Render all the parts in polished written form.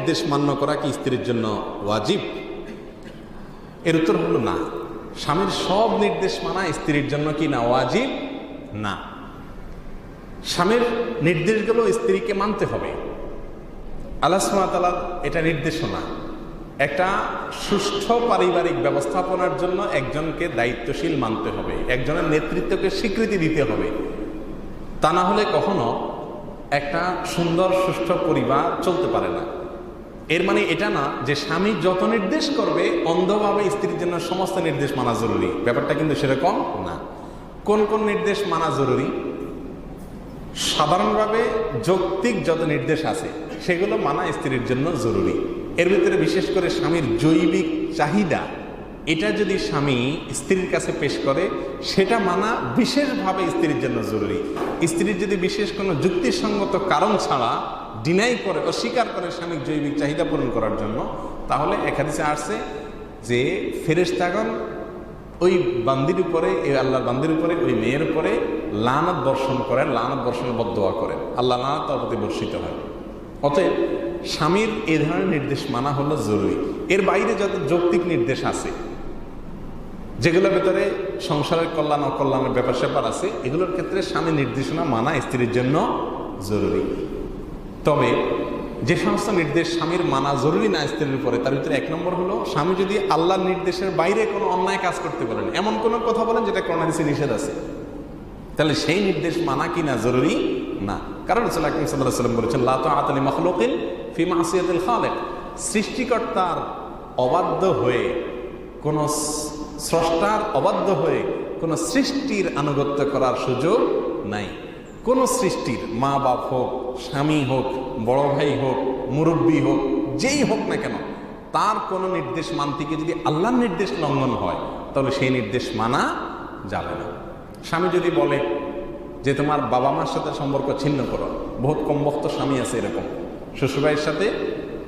নির্দেশ মান্য করা কি স্ত্রীর জন্য ওয়াজিব? এর উত্তর হলো না। স্বামীর সব নির্দেশ মানা স্ত্রীর জন্য কি না ওয়াজিব? না। স্বামীর নির্দেশগুলো স্ত্রীকে মানতে হবে। আল্লাহ সুবহানাহু ওয়া তাআলার এটা নির্দেশনা। একটা সুষ্ঠু পারিবারিক ব্যবস্থাপনার জন্য একজনকে দায়িত্বশীল মানতে হবে, একজনের নেতৃত্বকে স্বীকৃতি দিতে হবে। তা না হলে কখনো একটা সুন্দর সুষ্ঠু পরিবার চলতে পারে না। এর মানে এটা না যে স্বামী যত নির্দেশ করবে অন্ধভাবে স্ত্রীর জন্য সমস্ত নির্দেশ মানা জরুরি, ব্যাপারটা কিন্তু সেরকম না। কোন কোন নির্দেশ মানা জরুরি? সাধারণভাবে যৌক্তিক যত নির্দেশ আছে সেগুলো মানা স্ত্রীর জন্য জরুরি। এর ভিতরে বিশেষ করে স্বামীর জৈবিক চাহিদা, এটা যদি স্বামী স্ত্রীর কাছে পেশ করে সেটা মানা বিশেষভাবে স্ত্রীর জন্য জরুরি। স্ত্রীর যদি বিশেষ কোনো যুক্তিসঙ্গত কারণ ছাড়া ডিনাই করে, অস্বীকার করে স্বামীর জৈবিক চাহিদা পূরণ করার জন্য, তাহলে এক হাদিসে আসছে যে ফেরেশতাগণ ওই বান্দির উপরে, এই আল্লাহর বান্দির উপরে, ওই মেয়ের উপরে লানত বর্ষণ করেন, লানত বর্ষণের বদদোয়া করেন, আল্লাহ লানত তার প্রতি বর্ষিত হয়। অতএব স্বামীর এই ধরনের নির্দেশ মানা হলো জরুরি। এর বাইরে যত যৌক্তিক নির্দেশ আছে, যেগুলোর ভেতরে সংসারের কল্যাণ অকল্যাণের ব্যাপার স্যাপার আছে, এগুলোর ক্ষেত্রে স্বামীর নির্দেশনা মানা স্ত্রীর জন্য জরুরি। তবে যে সমস্ত নির্দেশ স্বামীর মানা জরুরি না স্ত্রীর উপরে, তার ভিতরে এক নম্বর হলো স্বামী যদি আল্লাহর নির্দেশের বাইরে কোনো অন্যায় কাজ করতে পারেন, এমন কোনো কথা বলেন যেটা কোরআন হাদিসে নিষেধ আছে, তাহলে সেই নির্দেশ মানা কি না জরুরি না। কারণ রাসূল আকরাম সাল্লাল্লাহু আলাইহি ওয়াসাল্লাম বলেছেন, লা তাআতা লি মাখলুকিন ফি মাসিয়াতিল খালিক, সৃষ্টিকর্তার অবাধ্য হয়ে, কোন স্রষ্টার অবাধ্য হয়ে কোন সৃষ্টির আনুগত্য করার সুযোগ নাই। কোন সৃষ্টির, মা বাপ হোক, স্বামী হোক, বড় ভাই হোক, মুরব্বী হোক, যেই হোক না কেন, তার কোনো নির্দেশ মানতে গিয়ে যদি আল্লাহর নির্দেশ লঙ্ঘন হয় তাহলে সেই নির্দেশ মানা যাবে না। স্বামী যদি বলে যে তোমার বাবা মার সাথে সম্পর্ক ছিন্ন করো, বহুত কম বক্ত স্বামী আছে এরকম, শ্বশুরবাড়ির সাথে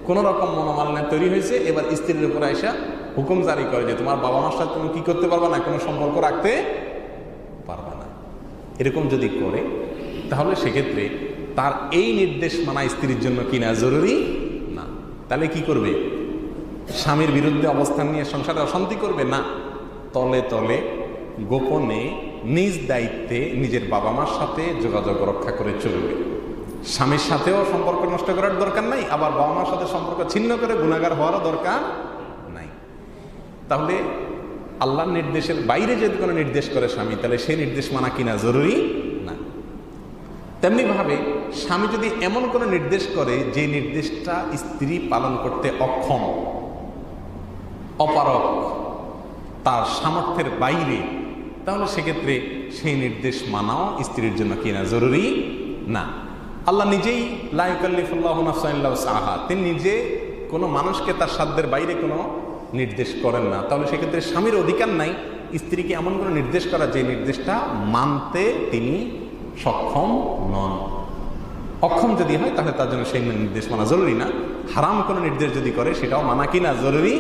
কোনো রকম মনোমালিন্য তৈরি হয়েছে, এবার স্ত্রীর উপরে আইসা হুকুম জারি করে যে তোমার বাবা মার সাথে তুমি কি করতে পারবে না, কোনো সম্পর্ক রাখতে পারবে না। এরকম যদি করে তাহলে সেক্ষেত্রে তার এই নির্দেশ মানা স্ত্রীর জন্য কিনা জরুরি না। তাহলে কি করবে? স্বামীর বিরুদ্ধে অবস্থান নিয়ে সংসারে অশান্তি করবে না, তলে তলে গোপনে নিজ দায়িত্বে নিজের বাবা মার সাথে যোগাযোগ রক্ষা করে চলবে। স্বামীর সাথেও সম্পর্ক নষ্ট করার দরকার নাই, আবার বাবা মার সাথে সম্পর্ক ছিন্ন করে গুনাহগার হওয়ারও দরকার নাই। তাহলে আল্লাহর নির্দেশের বাইরে যদি কোনো নির্দেশ করে স্বামী, তাহলে সেই নির্দেশ মানা কিনা জরুরি না। তেমনি ভাবে স্বামী যদি এমন কোনো নির্দেশ করে যে নির্দেশটা স্ত্রী পালন করতে অক্ষম, অপারক, তার সামর্থ্যের বাইরে, তাহলে সেক্ষেত্রে সেই নির্দেশ মানাও স্ত্রীর জন্য কিনা জরুরি না। আল্লাহ নিজেই লা ইউকাল্লিফুল্লাহু নাফসান ইল্লা উসআহা, তিনি নিজে কোনো মানুষকে তার সাধ্যের বাইরে কোনো নির্দেশ করেন না। তাহলে সেক্ষেত্রে স্বামীর অধিকার নাই স্ত্রীকে এমন কোনো নির্দেশ করা যে নির্দেশটা মানতে তিনি সক্ষম নন। অক্ষম যদি হয় তাহলে তার জন্য সেই নির্দেশ মানা জরুরি না। হারাম কোনো নির্দেশ যদি করে সেটাও মানা কিনা জরুরি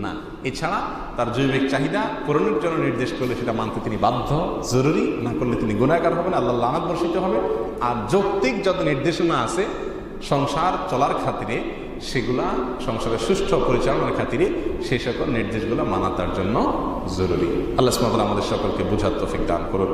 না। এছাড়া তার জৈবিক চাহিদা পূরণের জন্য নির্দেশ করলে সেটা মানতে তিনি বাধ্য, জরুরি না করলে তিনি গুনাহগার হবেন, আল্লাহ লানত বর্ষিত হবে। আর যৌক্তিক যত নির্দেশনা আছে সংসার চলার খাতিরে, সেগুলা সংসারের সুষ্ঠু পরিচালনার খাতিরে সেই সকল নির্দেশগুলো মানা তার জন্য জরুরি। আল্লাহ সুবহানাহু ওয়া তাআলা আমাদের সকলকে বুঝার তৌফিক দান করুন।